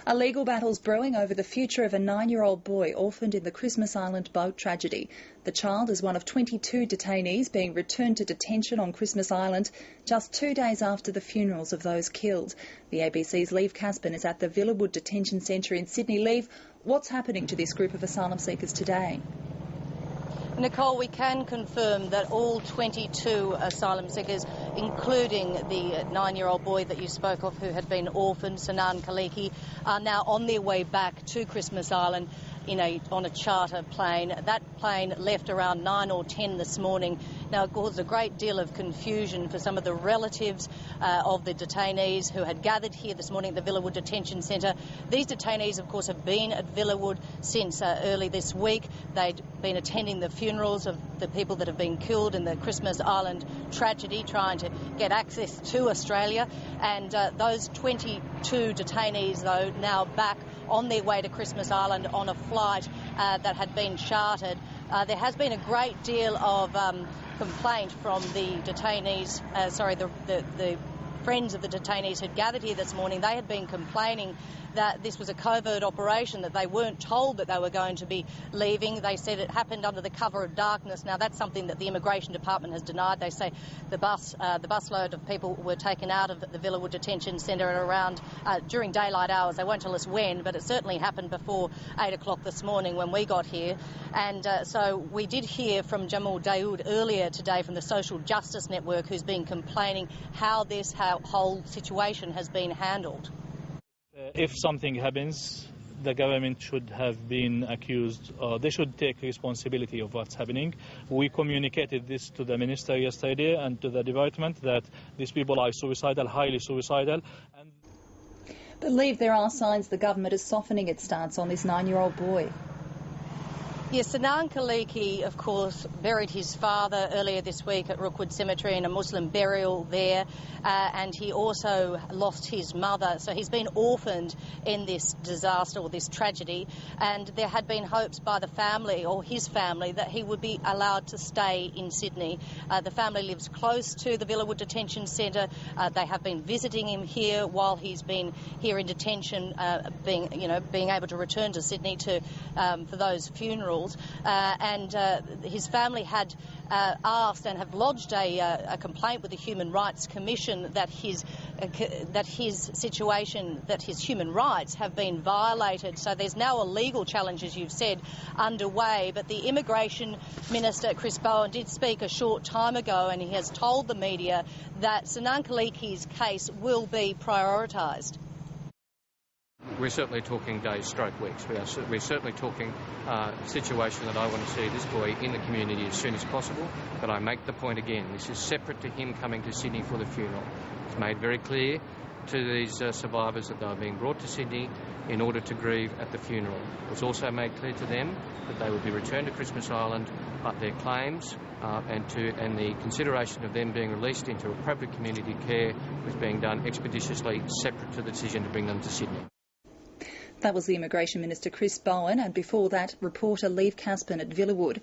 A legal battle's brewing over the future of a 9-year-old boy orphaned in the Christmas Island boat tragedy. The child is one of 22 detainees being returned to detention on Christmas Island just 2 days after the funerals of those killed. The ABC's Leave Caspin is at the Villawood Detention Centre in Sydney. Leave, what's happening to this group of asylum seekers today? Nicole, we can confirm that all 22 asylum seekers, including the 9-year-old boy that you spoke of who had been orphaned, Sinan Khaliki, are now on their way back to Christmas Island on a charter plane. That plane left around 9 or 10 this morning. Now, it caused a great deal of confusion for some of the relatives of the detainees who had gathered here this morning at the Villawood Detention Centre. These detainees, of course, have been at Villawood since early this week. They'd been attending the funerals of the people that have been killed in the Christmas Island tragedy, trying to get access to Australia. And those 22 detainees, though, now back on their way to Christmas Island on a flight that had been chartered. There has been a great deal of complaint from the detainees, the friends of the detainees who'd gathered here this morning. They had been complaining that this was a covert operation, that they weren't told that they were going to be leaving. They said it happened under the cover of darkness. Now, that's something that the Immigration Department has denied. They say the busload of people were taken out of the Villawood Detention Centre at around during daylight hours. They won't tell us when, but it certainly happened before 8 o'clock this morning when we got here. And so we did hear from Jamal Daoud earlier today from the Social Justice Network, who's been complaining how this whole situation has been handled. If something happens, the government should have been accused. They should take responsibility of what's happening. We communicated this to the minister yesterday and to the department that these people are suicidal, highly suicidal. But Leave, there are signs the government is softening its stance on this 9-year-old boy. Yes, Sinan Khaliki, of course, buried his father earlier this week at Rookwood Cemetery in a Muslim burial there, and he also lost his mother. So he's been orphaned in this disaster or this tragedy, and there had been hopes by the family or his family that he would be allowed to stay in Sydney. The family lives close to the Villawood Detention Centre. They have been visiting him here while he's been here in detention, being able to return to Sydney for those funerals. And his family had asked and have lodged a complaint with the Human Rights Commission that his human rights have been violated. So there's now a legal challenge, as you've said, underway. But the Immigration Minister, Chris Bowen, did speak a short time ago, and he has told the media that Sinan Khaliki's case will be prioritised. We're certainly talking days, stroke weeks. We're certainly talking a situation that I want to see this boy in the community as soon as possible. But I make the point again, this is separate to him coming to Sydney for the funeral. It's made very clear to these survivors that they are being brought to Sydney in order to grieve at the funeral. It was also made clear to them that they would be returned to Christmas Island, but their claims and the consideration of them being released into appropriate community care was being done expeditiously, separate to the decision to bring them to Sydney. That was the Immigration Minister, Chris Bowen, and before that, reporter Leave Caspin at Villawood.